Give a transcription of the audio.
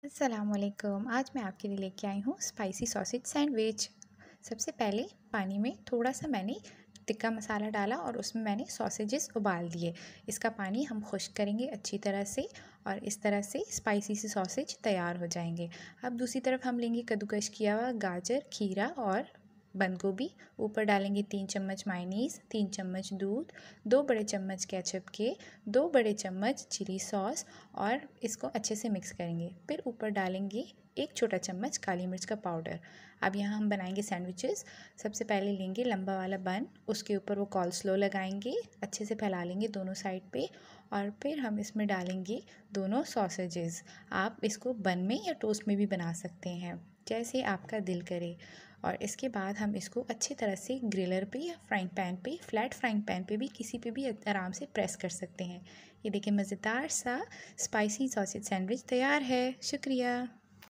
अस्सलामुअलैकुम। आज मैं आपके लिए लेके आई हूँ स्पाइसी सॉसेज सैंडविच। सबसे पहले पानी में थोड़ा सा मैंने टिक्का मसाला डाला और उसमें मैंने सॉसेजेस उबाल दिए। इसका पानी हम खुश्क करेंगे अच्छी तरह से और इस तरह से स्पाइसी से सॉसेज तैयार हो जाएंगे। अब दूसरी तरफ हम लेंगे कद्दूकश किया हुआ गाजर, खीरा और बंद गोभी। ऊपर डालेंगे 3 चम्मच मायोनीज़, 3 चम्मच दूध, 2 बड़े चम्मच केचप के, 2 बड़े चम्मच चिली सॉस और इसको अच्छे से मिक्स करेंगे। फिर ऊपर डालेंगे 1 छोटा चम्मच काली मिर्च का पाउडर। अब यहाँ हम बनाएंगे सैंडविचेस। सबसे पहले लेंगे लंबा वाला बन, उसके ऊपर वो कॉल्स्लो लगाएंगे, अच्छे से फैला लेंगे दोनों साइड पे और फिर हम इसमें डालेंगे दोनों सॉसेजेस। आप इसको बन में या टोस्ट में भी बना सकते हैं, जैसे आपका दिल करे। और इसके बाद हम इसको अच्छी तरह से ग्रिलर पे या फ्राइंग पैन पे, फ्लैट फ्राइंग पैन पे भी किसी पे भी आराम से प्रेस कर सकते हैं। ये देखिए मज़ेदार सा स्पाइसी सॉसेज सैंडविच तैयार है। शुक्रिया।